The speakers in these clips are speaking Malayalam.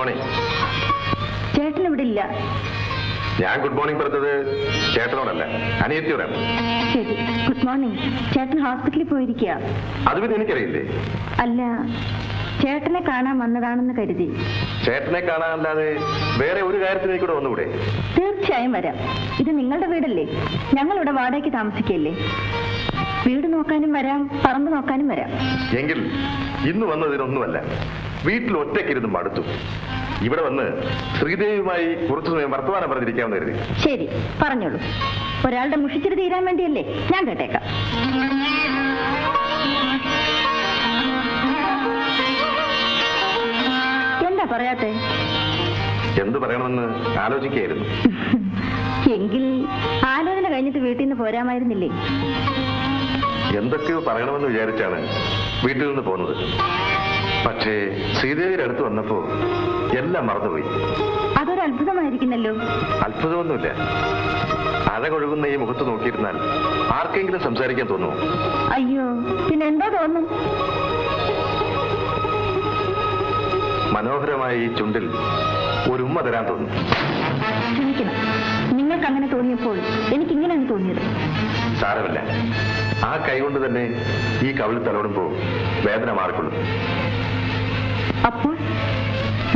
മോർണിംഗ്. ചേട്ടൻ ഇവിടെ ഇല്ല. ഞാൻ ഗുഡ് മോർണിംഗ് പറഞ്ഞത് ചേട്ടനോടല്ല, അനിയത്തിയോടാണ്. ശരി, ഗുഡ് മോർണിംഗ്. ചേട്ടൻ ഹോസ്പിറ്റലിൽ പോയിരിക്കുക. അത് പിന്നെ എനിക്കറിയില്ലേ? അല്ല, ചേട്ടനെ കാണാൻ വന്നതാണെന്ന് കരുതി. ചേട്ടനെ കാണാനല്ലാതെ വേറെ ഒരു കാര്യത്തിലേക്ക് കൂടെ വന്നുകൂടെ? തീർച്ചയായും വരാം. ഇത് നിങ്ങളുടെ വീടല്ലേ? ഞങ്ങളിവിടെ വാടകയ്ക്ക് താമസിക്കല്ലേ. വീട് നോക്കാനും വരാം, പറമ്പ് നോക്കാനും വരാം. എങ്കിൽ ഇന്ന് വന്നതിനൊന്നുമല്ല, വീട്ടിൽ ഒറ്റയ്ക്കിരുന്ന് മടുത്തു. ഇവിടെ വന്ന് ശ്രീദേവിയുമായി കുറച്ചു സമയം വർത്തമാനം പറഞ്ഞിരിക്കാമെന്ന് കരുതി. ശരി, പറഞ്ഞോളൂ. ഒരാളുടെ മുഷിച്ചിട്ട് തീരാൻ വേണ്ടിയല്ലേ? ഞാൻ കേട്ടേക്കാം. എന്താ പറയാത്തെ? എന്തു പറയണമെന്ന് ആലോചിക്കുകയായിരുന്നു. എങ്കിൽ ആലോചന കഴിഞ്ഞിട്ട് വീട്ടിൽ നിന്ന് പോരാമായിരുന്നില്ലേ? എന്തൊക്കെയോ പറയണമെന്ന് വിചാരിച്ചാണ് വീട്ടിൽ നിന്ന് പോകുന്നത്. പക്ഷേ ശ്രീദേവിയുടെ അടുത്ത് വന്നപ്പോ എല്ലാം മറന്നുപോയി. അതൊരു അത്ഭുതമായിരിക്കുന്നല്ലോ. അത്ഭുതമൊന്നുമില്ല. അഴകൊഴുകുന്ന ഈ മുഖത്ത് നോക്കിയിരുന്നാൽ ആർക്കെങ്കിലും സംസാരിക്കാൻ തോന്നുമോ? അയ്യോ, പിന്നെ എന്താ തോന്നും? മനോഹരമായ ഈ ചുണ്ടിൽ ഒരു ഉമ്മ തരാൻ തോന്നും. ക്ഷമിക്കണം, നിങ്ങൾക്ക് അങ്ങനെ തോന്നിയപ്പോൾ എനിക്കിങ്ങനെയാണ് തോന്നിയത്. സാരമില്ല, ആ കൈകൊണ്ട് തന്നെ ഈ കവിളിൽ തലോടുമ്പോ വേദന മാറിക്കൊള്ളും. അപ്പോൾ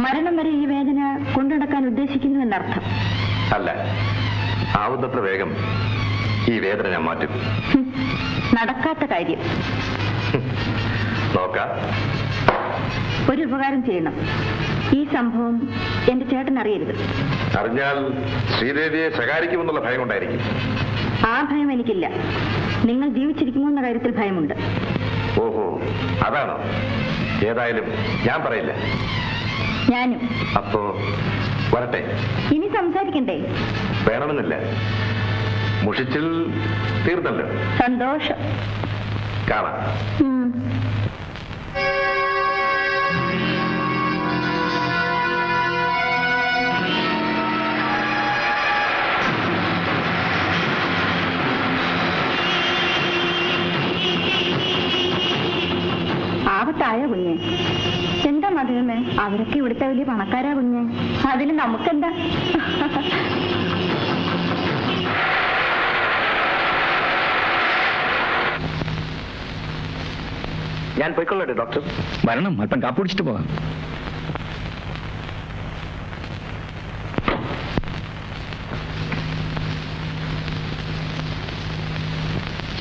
മരണം വരെ ഈ വേദന കൊണ്ടുനടക്കാൻ ഉദ്ദേശിക്കുന്നു എന്നർത്ഥം? അല്ല, ആവുന്നത്ര വേഗം ഈ വേദന ഞാൻ മാറ്റും. നടക്കാത്ത കാര്യം. നോക്കാം. ഒരു ഉപകാരം ചെയ്യണം. ഈ സംഭവം എന്റെ ചേട്ടൻ അറിയരുത്. അറിഞ്ഞാൽ ശ്രീദേവിയെ ശകാരിക്കുമെന്നുള്ള ഭയം കൊണ്ടായിരിക്കും. ആ ഭയം എനിക്കില്ല. നിങ്ങൾ ജീവിച്ചിരിക്കുമോ എന്ന കാര്യത്തിൽ ഭയമുണ്ട്. ഓഹോ, അതാണോ? ഏതായാലും ഞാൻ പറയില്ല. ഞാനും. അപ്പോ വരട്ടെ. ഇനി സംസാരിക്കണ്ടേ? വേണമെന്നില്ല. മുഷിച്ചിൽ തീർന്നല്ലോ. സന്തോഷം. കാണാം. ആപത്തായ കുഞ്ഞെ. എന്താ മധുരമേ? അവരൊക്കെ ഇവിടുത്തെ വലിയ പണക്കാരാ കുഞ്ഞെ. അതിന് നമുക്കെന്താ? ഞാൻ പോയിക്കൊള്ളട്ടെ ഡോക്ടർ? വരണം, അല്പം കാപ്പി കുടിച്ചിട്ട് പോകാം.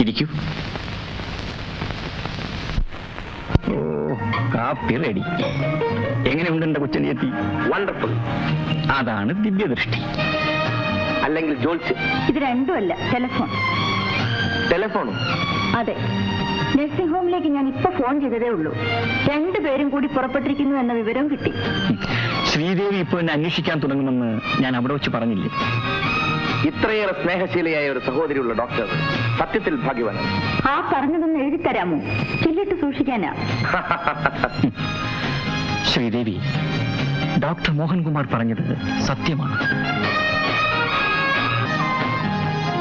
ഇരിക്കൂ. ഓ, കാപ്പി റെഡി. എങ്ങനെയുണ്ട് എന്റെ കൊച്ചനിയെത്തി? വണ്ടർഫുൾ. അതാണ് ദിവ്യദൃഷ്ടി, അല്ലെങ്കിൽ ജോത്സ്യം. ഇത് രണ്ടുമല്ല, ടെലിഫോൺ. ടെലിഫോണും? അതെ, നഴ്സിംഗ് ഹോമിലേക്ക് ഞാൻ ഇപ്പൊ ഫോൺ ചെയ്തതേ ഉള്ളൂ. രണ്ടുപേരും കൂടി പുറപ്പെട്ടിരിക്കുന്നു എന്ന വിവരം കിട്ടി. ശ്രീദേവി ഇപ്പൊ എന്നെ അന്വേഷിക്കാൻ തുടങ്ങുമെന്ന് ഞാൻ അവിടെ വെച്ച് പറഞ്ഞില്ലേ? ഇത്രയേറെ സ്നേഹശീലയായ ഒരു സഹോദരിയുള്ള ഡോക്ടർ സത്യത്തിൽ ഭാഗ്യവാനാണ്. ആ പറഞ്ഞതൊന്ന് എഴുതിത്തരാമോ? ചൊല്ലിട്ട് സൂക്ഷിക്കാനാ. ശ്രീദേവി, ഡോക്ടർ മോഹൻകുമാർ പറഞ്ഞത് സത്യമാണ്.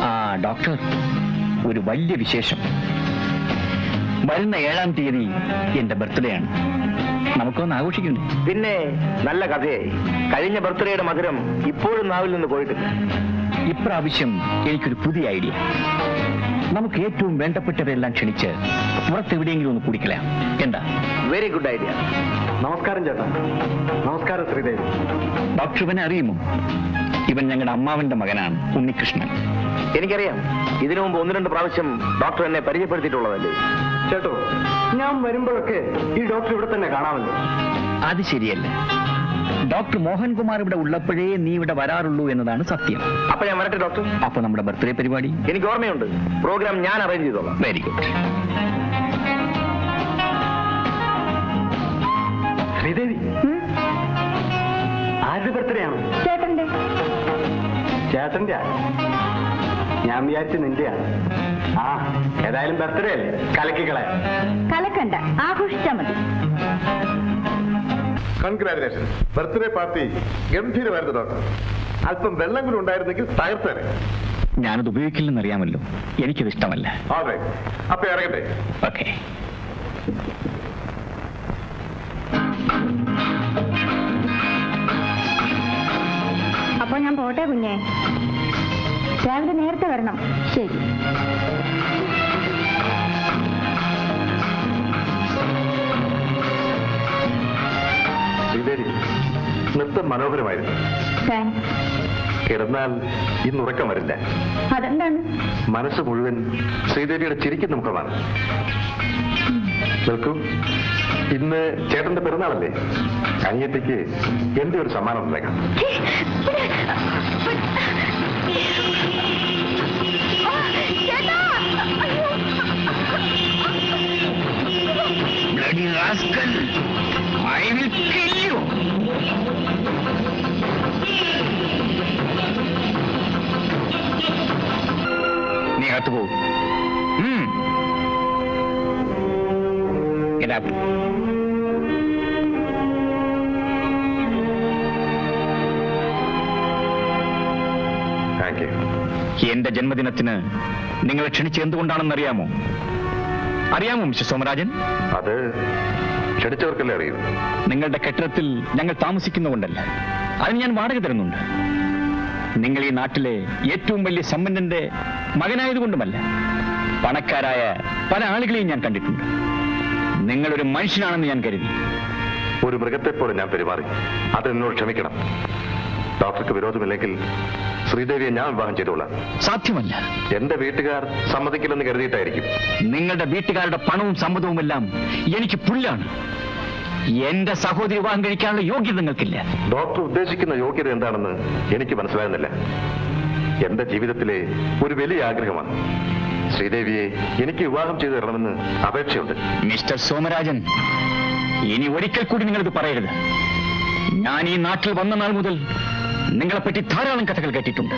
ആ ഡോക്ടർ, ഒരു വലിയ വിശേഷം. വരുന്ന 7-ാം തീയതി എന്റെ ബർത്ത്ഡേ ആണ്. നമുക്കൊന്ന് ആഘോഷിക്കണ്ടേ? പിന്നെ നല്ല കഥയായി. കഴിഞ്ഞ ബർത്ത്ഡേയുടെ മധുരം ഇപ്പോഴും നാവിൽ നിന്ന് പോയിട്ടില്ല. ഇപ്രാവശ്യം എനിക്കൊരു പുതിയ ഐഡിയ. നമുക്ക് ഏറ്റവും വേണ്ടപ്പെട്ടവരെല്ലാം ക്ഷണിച്ച് പുറത്തെവിടെയെങ്കിലും ഒന്ന് കുടിക്കലാം. എന്താ? Very good idea. നമസ്കാരം ചേട്ടാ. നമസ്കാരം ശ്രീദേവി. ഡോക്ടർ ഇവനെ അറിയുമോ? ഇവൻ ഞങ്ങളുടെ അമ്മാവന്റെ മകനാണ്, ഉണ്ണികൃഷ്ണൻ. എനിക്കറിയാം. ഇതിനു മുമ്പ് 1-2 പ്രാവശ്യം ഡോക്ടർ എന്നെ പരിചയപ്പെടുത്തിയിട്ടുള്ളതല്ലേ? ചേട്ടോ, ഞാൻ വരുമ്പോഴൊക്കെ ഈ ഡോക്ടർ ഇവിടെ തന്നെ കാണാമല്ലോ. അത് ശരിയല്ല. ഡോക്ടർ മോഹൻകുമാർ ഇവിടെ ഉള്ളപ്പോഴേ നീ ഇവിടെ വരാറുള്ളൂ എന്നതാണ് സത്യം. അപ്പൊ ഞാൻ വരട്ടെ ഡോക്ടർ? അപ്പൊ നമ്മുടെ ബർത്ത്ഡേ പരിപാടി? എനിക്ക് ഓർമ്മയുണ്ട്. പ്രോഗ്രാം ഞാൻ അറേഞ്ച് ചെയ്തോളാം. Very good. ശ്രീദേവി, ആരുടെ ബർത്ത്ഡേ ആണ്? ചേട്ടന്റെ. ചേട്ടന്റെ? ഞാൻ വിചാരിച്ചു നിന്റെയാണ്. ആ, ഏതായാലും ബർത്ത്ഡേ അല്ലേ, കലക്കിക്കളയാ. കലക്കണ്ട, ആഘോഷിച്ചാ മതി. കൺഗ്രാറ്റുലേഷൻ. ബർത്ത്ഡേ പാർട്ടി ഗംഭീരമായിരുന്നു ഡോക്ടർ. അല്പം വെള്ളം കൂടി ഉണ്ടായിരുന്നെങ്കിൽ തകർത്തേനെ. ഞാനത് ഉപയോഗിക്കില്ലെന്നറിയാമല്ലോ. എനിക്കത് ഇഷ്ടമല്ല. അപ്പൊ ഇറങ്ങട്ടെ? ഓക്കെ. പോട്ടെ കുഞ്ഞെ, രാവിലെ നേരത്തെ വരണം. ശരി. ശ്രീദേവി, നൃത്തം മനോഹരമായിരുന്നു. താങ്ക്സ്. കിടന്നാൽ ഇന്ന് ഉറക്കം വരില്ല. അതെന്താണ്? മനസ്സ് മുഴുവൻ ശ്രീദേവിയുടെ ചിരിക്കുന്ന മുഖമാണ്. നിൽക്കൂ, ഇന്ന് ചേട്ടന്റെ പിറന്നാളല്ലേ? അനിയത്തിക്ക് എന്റെ ഒരു സമ്മാനം തന്നേക്കാം. Bloody rascal! I will kill you! നീ അകത്ത് പോകും. Get up. Thank you. എന്റെ ജന്മദിനത്തിന് നിങ്ങളെ ക്ഷണിച്ച് എന്തുകൊണ്ടാണെന്നറിയാമോ? അറിയാമോ മിസ്റ്റർ സോമരാജൻ? അത് ക്ഷണിച്ചവർക്കല്ലേ അറിയൂ. നിങ്ങളുടെ കെട്ടിടത്തിൽ ഞങ്ങൾ താമസിക്കുന്നതുകൊണ്ടല്ല, അതിന് ഞാൻ വാടക തരുന്നുണ്ട്. നിങ്ങൾ ഈ നാട്ടിലെ ഏറ്റവും വലിയ സമ്പന്നന്റെ മകനായതുകൊണ്ടുമല്ല. പണക്കാരായ പല ആളുകളെയും ഞാൻ കണ്ടിട്ടുണ്ട്. നിങ്ങളൊരു മനുഷ്യനാണെന്ന് ഞാൻ കരുതി. ഒരു മൃഗത്തെ പോലെ ഞാൻ പെരുമാറി. അത് എന്നോട് ക്ഷമിക്കണം. ഡോക്ടർക്ക് വിരോധമില്ലെങ്കിൽ ശ്രീദേവിയെ ഞാൻ വിവാഹം ചെയ്തോളാം. സാധ്യമല്ല. എന്റെ വീട്ടുകാർ സമ്മതിക്കില്ലെന്ന് കരുതിയിട്ടായിരിക്കും. നിങ്ങളുടെ വീട്ടുകാരുടെ പണവും സമ്മതവുമെല്ലാം എനിക്ക് പുല്ലാണ്. എന്റെ സഹോദരി വിവാഹം കഴിക്കാനുള്ള യോഗ്യത നിങ്ങൾക്കില്ല. ഡോക്ടർ ഉദ്ദേശിക്കുന്ന യോഗ്യത എന്താണെന്ന് എനിക്ക് മനസ്സിലാകുന്നില്ല. എന്റെ ജീവിതത്തിലെ ഒരു വലിയ ആഗ്രഹമാണ് ശ്രീദേവിയെ എനിക്ക് വിവാഹം ചെയ്തു തരണമെന്ന് അപേക്ഷയുണ്ട്. മിസ്റ്റർ സോമരാജൻ, ഇനി ഒരിക്കൽ കൂടി നിങ്ങളിത് പറയരുത്. ഞാൻ ഈ നാട്ടിൽ വന്ന നാൾ മുതൽ നിങ്ങളെപ്പറ്റി ധാരാളം കഥകൾ കേട്ടിട്ടുണ്ട്.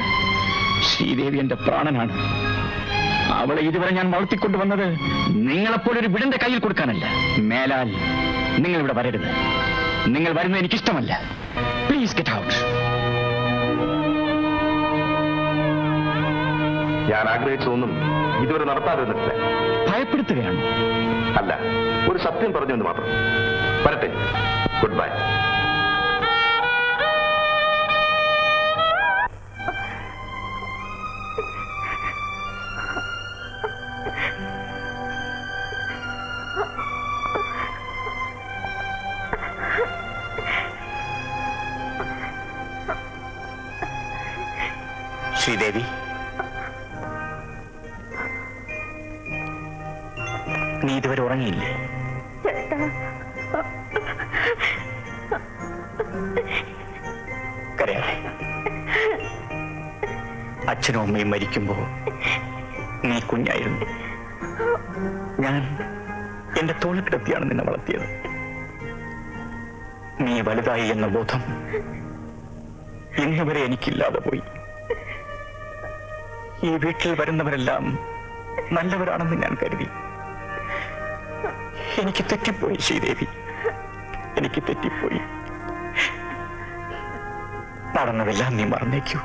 ശ്രീദേവി എന്റെ പ്രാണനാണ്. അവളെ ഇതുവരെ ഞാൻ വളർത്തിക്കൊണ്ടുവന്നത് നിങ്ങളെപ്പോലൊരു വിടന്റെ കയ്യിൽ കൊടുക്കാനല്ല. മേലാൽ നിങ്ങൾ ഇവിടെ വരരുത്. നിങ്ങൾ വരുന്നത് എനിക്കിഷ്ടമല്ല. Please get out. ഞാൻ ആഗ്രഹിച്ചതൊന്നും ഇതുവരെ നടത്താതിരുന്നിട്ടില്ല. ഭയപ്പെടുത്തുകയാണ്? അല്ല, ഒരു സത്യം പറഞ്ഞുവെന്ന് മാത്രം. വരട്ടെ. Good bye. ശ്രീദേവി, നീ ഇതുവരെ ഉറങ്ങിയില്ലേ? കരയാതെ. അച്ഛനും അമ്മയും മരിക്കുമ്പോ നീ കുഞ്ഞായിരുന്നു. ഞാൻ എന്റെ തോളിൽ കിടത്തിയാണ് നിന്നെ വളർത്തിയത്. നീ വലുതായി എന്ന ബോധം ഇന്നുവരെ എനിക്കില്ലാതെ പോയി. ഈ വീട്ടിൽ വരുന്നവരെല്ലാം നല്ലവരാണെന്ന് ഞാൻ കരുതി. എനിക്ക് തെറ്റിപ്പോയി ശ്രീദേവി, എനിക്ക് തെറ്റിപ്പോയി. നടന്നതെല്ലാം നീ മറന്നേക്കൂ.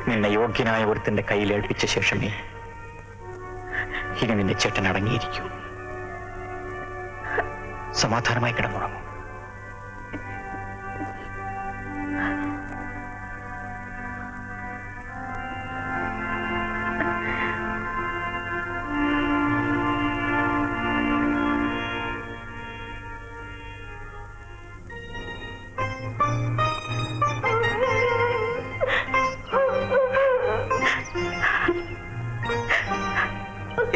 നിന്നെ യോഗ്യനായ ഒരുത്തന്റെ കയ്യിൽ ഏൽപ്പിച്ച ശേഷമേ ഇനി നിന്റെ ചേട്ടൻ അടങ്ങിയിരിക്കൂ. സമാധാനമായി കിടന്നുറങ്ങും.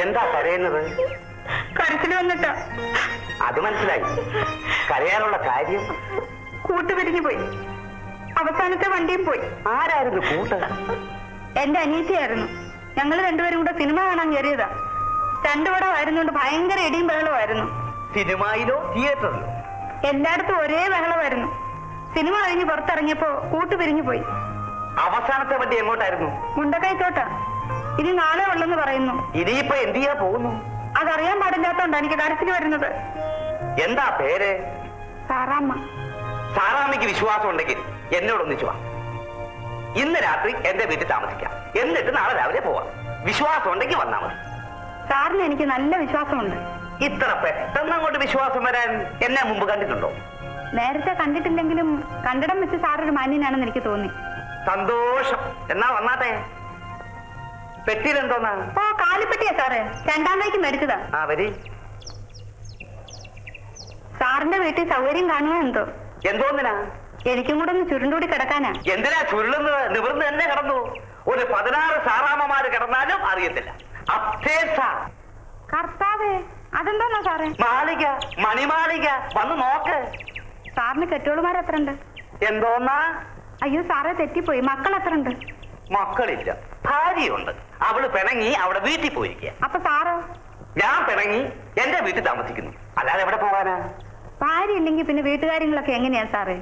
എന്താ കരയുന്നത്? കരച്ചിൽ വന്നിട്ടാ. അത് മനസ്സിലായി. കരയാനുള്ള കാര്യം? കൂട്ടുപിരിഞ്ഞു പോയി. അവസാനത്തെ വണ്ടിയും പോയി. ആരായിരുന്നു കൂട്ട്? എന്റെ അനീതിയായിരുന്നു. ഞങ്ങൾ രണ്ടുപേരും കൂടെ സിനിമ കാണാൻ കയറിയതാ. രണ്ടുപടം ആയിരുന്നുകൊണ്ട് ഭയങ്കര ഇടിയും ബഹളമായിരുന്നു. സിനിമയിലോ തിയേറ്ററിലോ? എല്ലായിടത്തും ഒരേ ബഹളമായിരുന്നു. സിനിമ കഴിഞ്ഞ് പുറത്തിറങ്ങിയപ്പോ കൂട്ടുപിരിഞ്ഞു പോയി. അവസാനത്തെ വണ്ടി എങ്ങോട്ടായിരുന്നു? മുണ്ടക്കൈത്തോട്ടാ. ഇനി നാളെ ഉള്ളെന്ന് പറയുന്നു. ഇനിയിപ്പോ എന്ത് ചെയ്യാ പോകുന്നു? അതറിയാൻ പാടില്ലാത്തോണ്ടാ എനിക്ക് കരച്ചിൽ വരുന്നത്. എന്താ പേര്? സാറാമ്മ. സാറാമ്മയ്ക്ക് വിശ്വാസം ഉണ്ടെങ്കിൽ എന്നോട് ഒന്നിച്ചു വാ. ഇന്ന് രാത്രി എന്റെ വീട്ടിൽ താമസിക്കാം. എന്നിട്ട് നാളെ രാവിലെ പോവാം. വിശ്വാസം ഉണ്ടെങ്കിൽ വന്നാ മതി. സാറിന് എനിക്ക് നല്ല വിശ്വാസമുണ്ട്. ഇത്ര പെട്ടെന്ന് അങ്ങോട്ട് വിശ്വാസം വരാൻ എന്നെ മുമ്പ് കണ്ടിട്ടുണ്ടോ? നേരത്തെ കണ്ടിട്ടില്ലെങ്കിലും കണ്ടിടം വെച്ച് സാറൊരു മാന്യനാണെന്ന് എനിക്ക് തോന്നി. സന്തോഷം. എന്നാ വന്നാട്ടെ. പെട്ടിയിലെന്തോന്നാ? ഓ, കാലിപ്പെട്ടിയാ സാറേ, 2ാം തീയതിക്ക് മേടിച്ചതാ. ആ വരി. സാറിന്റെ വീട്ടിൽ സൗകര്യം കാണുക എന്തോ? എന്തോന്നിനാ? എനിക്കും കൂടെ ഒന്ന് ചുരുണ്ടൂടി കിടക്കാനാ. എന്തിനാ ചുരുളുന്നത്? നിവർന്ന് തന്നെ കിടന്നു. ഒരു 16 സാറാമ്മമാര് കിടന്നാലും അറിയത്തില്ല. കർത്താവേ, അതെന്തോന്നാ സാറേ? മാളിക, മണിമാളിക. വന്ന് നോക്ക്. സാറിന് കെട്ടുകളുമാർ എത്ര ഉണ്ട്? എന്തോന്നാ? അയ്യോ സാറേ, തെറ്റിപ്പോയി. മക്കൾ എത്ര ഉണ്ട്? മക്കളില്ല, ഭാര്യയുണ്ട്. അവള് പിണങ്ങി അവിടെ വീട്ടിൽ പോയിരിക്കുക. അപ്പൊ സാറോ? ഞാൻ പിണങ്ങി എന്റെ വീട്ടിൽ താമസിക്കുന്നു. അല്ലാതെ എവിടെ പോകാനാ? ഭാര്യ ഇല്ലെങ്കിൽ പിന്നെ വീട്ടുകാര്യങ്ങളൊക്കെ എങ്ങനെയാ സാറേ?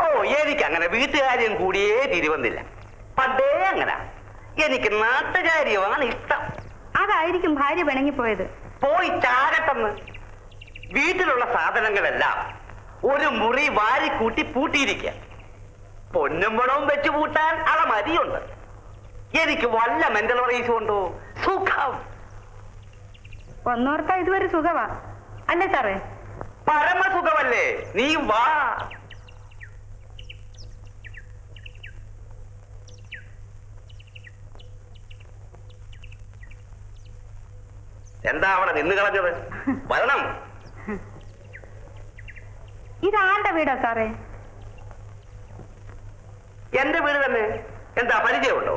ഓ, എനിക്ക് അങ്ങനെ വീട്ടുകാര്യം കൂടിയേ തിരിവന്നില്ല. പണ്ടേ അങ്ങനെ. എനിക്ക് നാട്ടുകാര്യമാണ് ഇഷ്ടം. അതായിരിക്കും ഭാര്യ പിണങ്ങിപ്പോയത്. പോയി ചാകട്ടെന്ന്. വീട്ടിലുള്ള സാധനങ്ങളെല്ലാം ഒരു മുറി വാരിക്കൂട്ടി പൂട്ടിയിരിക്കുക. പൊന്നും പണവും വെച്ച് പൂട്ടാൻ അളമരിയുണ്ട്. എനിക്ക് വല്ല മെന്റൽ റൈസും ഉണ്ടോ? സുഖം. ഒന്നോർത്താ ഇതുവരെ സുഖമാ അല്ലേ സാറേ? പരമസുഖമല്ലേ? നീ വാ. എന്താ അവിടെ നിന്ന് കളഞ്ഞത്? വരണം. ഇതാരുടെ വീടാ സാറേ? എന്റെ വീട് തന്നെ. എന്താ പരിചയമുണ്ടോ?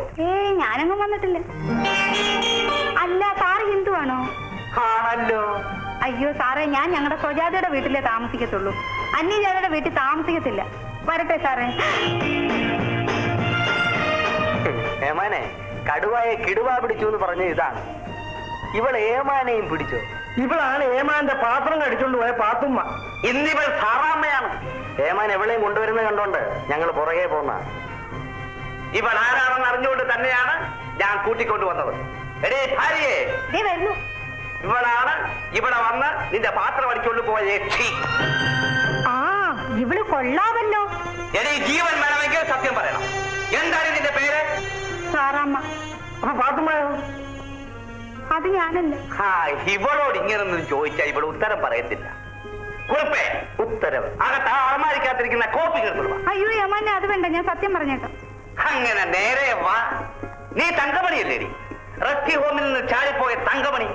ഞാനങ്ങും വന്നിട്ടില്ല. അല്ല, സാറ് ഹിന്ദു ആണോ? ആണല്ലോ. അയ്യോ സാറേ, ഞാൻ ഞങ്ങളുടെ സ്വജാതിയുടെ വീട്ടിലേ താമസിക്കത്തുള്ളൂ. അന്യജാതിയുടെ വീട്ടിൽ താമസിക്കത്തില്ല. വരട്ടെ സാറേ. ഏമാനെ, കടുവായെ കിടുവാ പിടിച്ചു എന്ന് പറഞ്ഞ ഇതാണ്. ഇവൾ ഏമാനെയും പിടിച്ചോ? ഇവളാണ് ഏമാന്റെ പാത്രം കടിച്ചോണ്ട് പോയ പാത്തുമ്മ. ഇന്നിവൾ സാറാമ്മയാണ്. ഏമാൻ എവളെയും കൊണ്ടുവരുന്നത് കണ്ടോണ്ട് ഞങ്ങൾ പുറകെ പോന്ന. ഇവൾ ആരാണെന്ന് അറിഞ്ഞുകൊണ്ട് തന്നെയാണ് ഞാൻ കൂട്ടിക്കൊണ്ടു വന്നത്. എടേ ഭാര്യയെ, വരുന്നു. ഇവളാണ് ഇവിടെ വന്ന് നിന്റെ പാത്രം അടിച്ചോണ്ട് പോയ യക്ഷി. ആ, ഇവള് കൊള്ളാമല്ലോ. എടേ, ജീവൻ വേണമെങ്കിൽ സത്യം പറയണം. എന്താണ് നിന്റെ പേര്? സാറാമ്മ. അപ്പൊ പാത്തുമ്മയോ? അത് ഞാനല്ല. ഇവളോട് ഇങ്ങനൊന്നും ചോദിച്ചാൽ ഇവൾ ഉത്തരം പറയത്തില്ല. കുറിപ്പേ, ഉത്തരം അകത്ത് അളമാരിക്കാത്തിരിക്കുന്ന കോപ്പി കിട്ടുക. അയ്യോ യമാനെ, അത് വേണ്ട, ഞാൻ സത്യം പറഞ്ഞേക്കാം. അങ്ങനെ നേരെ വാ. നീ തങ്കമണിയല്ലേടി? റെസ്ക്യൂ ഹോമിൽ നിന്ന് ചാടിപ്പോയ തങ്കമണി.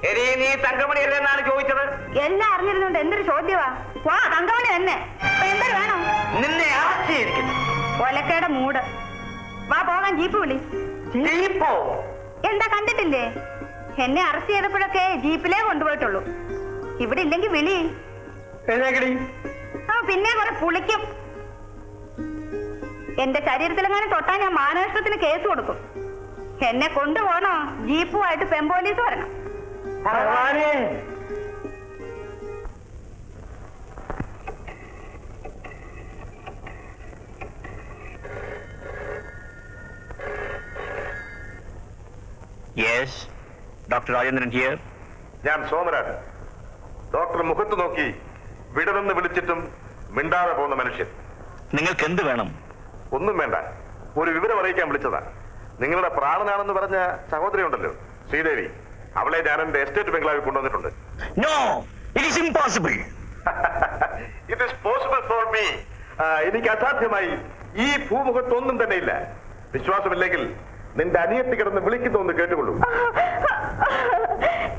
എടി, നീ തങ്കമണിയല്ലേ എന്നാണ് ചോദിച്ചത്? എല്ലാം അറിഞ്ഞിരുന്നോണ്ട് എന്തൊരു ചോദ്യവാ. വാ, തങ്കമണി തന്നെ. എന്തൊരു വേണം? നിന്നെ ആശ്ചയിരിക്കുന്നു. ഒലക്കയുടെ മൂട്. വാ പോകാൻ. ജീപ്പ് വിളി. ജീപ്പോ? എന്താ കണ്ടിട്ടില്ലേ? എന്നെ അറസ്റ്റ് ചെയ്തപ്പോഴൊക്കെ ജീപ്പിലേ കൊണ്ടുപോയിട്ടുള്ളൂ. ഇവിടെ ഇല്ലെങ്കിൽ വിളി. പിന്നെ കുറെ പുളിക്കും. എന്റെ ശരീരത്തിലെങ്ങാനും തൊട്ടാ ഞാൻ മാനനഷ്ടത്തിന് കേസ് കൊടുക്കും. എന്നെ കൊണ്ടുപോകണോ? ജീപ്പുമായിട്ട് പെമ്പോലീസ് വരണം. Yes, doctor Rajendran here. ഞാൻ സോമരാജ്. ഡോക്ടർ മുഖത്ത് നോക്കി വിടവെന്ന് വിളിച്ചിട്ടും മിണ്ടാതെ പോകുന്ന മനുഷ്യൻ. നിങ്ങൾക്ക് എന്ത് വേണം? ഒന്നും വേണ്ട, ഒരു വിവരം അറിയിക്കാൻ വിളിച്ചതാ. നിങ്ങളുടെ പ്രാണനാണെന്ന് പറഞ്ഞ സഹോദരി ഉണ്ടല്ലോ, ശ്രീദേവി. അവളെ ഞാൻ എന്റെ എസ്റ്റേറ്റ് ബംഗ്ലാവിൽ കൊണ്ടുവന്നിട്ടുണ്ട്. No, it is impossible. It is possible for me. എനിക്ക് അസാധ്യമായി. ഈ ഭൂമുഖത്തൊന്നും തന്നെ ഇല്ല. വിശ്വാസമില്ലെങ്കിൽ നിന്റെ അനിയത്തി കിടന്ന് വിളിക്കുന്നൊന്ന് കേട്ടുകൊള്ളൂ.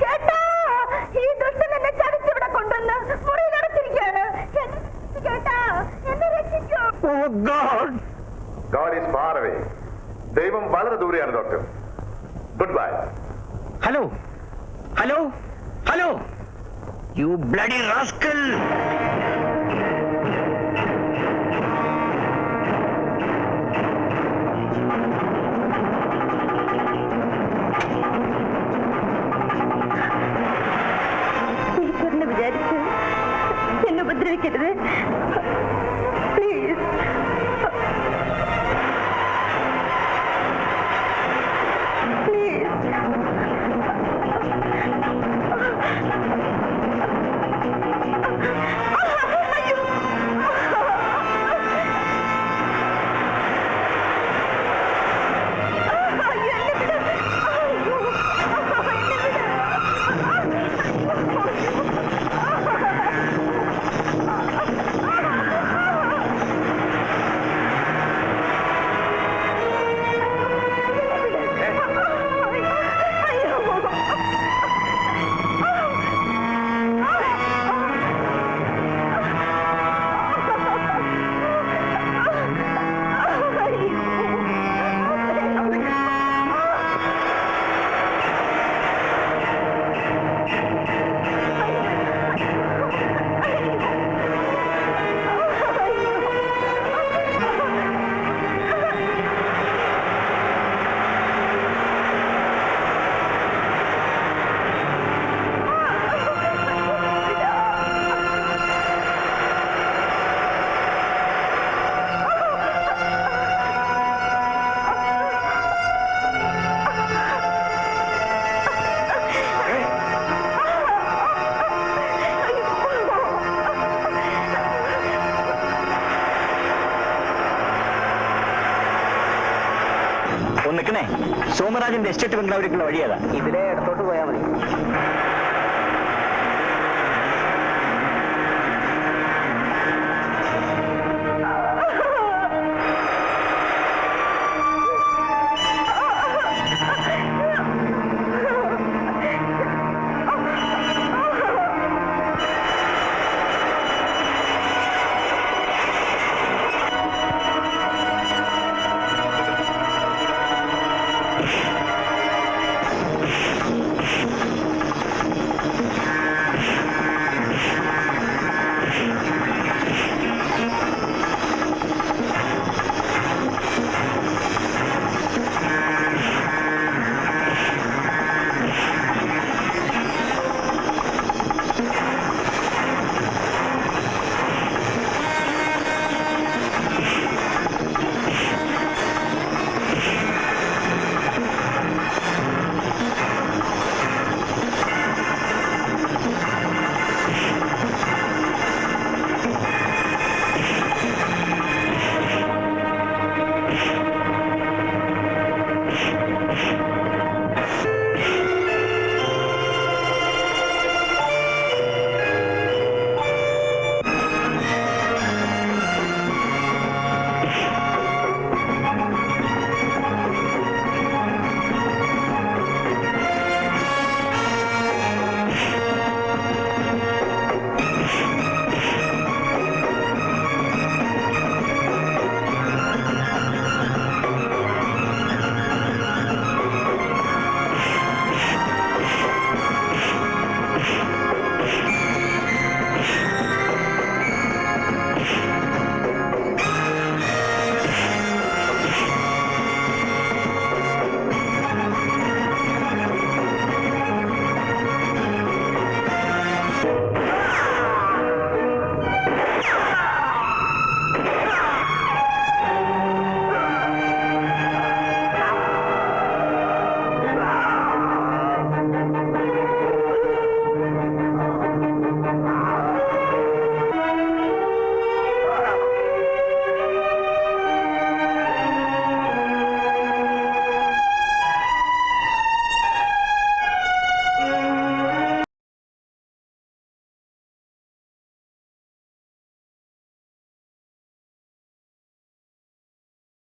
ചേട്ടാ, ഈ ദുഷ്ടൻ എന്നെ ചതിച്ചിവിടെ കൊണ്ടുവന്ന് മുറിയിൽ അടച്ചിരിക്കുകയാണ്. ചേട്ടാ, എന്നെ രക്ഷിക്കൂ. Oh God. God is far away. ദൈവം വളരെ ദൂരെയാണ് doctor. Good bye. Hello, hello, hello, you bloody rascal. വിചാരിച്ച് എന്നെ ഉപദ്രവിക്കരുത് പ്ലീസ്. സോമരാജന്റെ എസ്റ്റേറ്റ് ബംഗ്ലാവിലേക്കുള്ള വഴിയേതാ? ഇതിലെ ഇടത്തോട്ട് പോയാൽ മതി.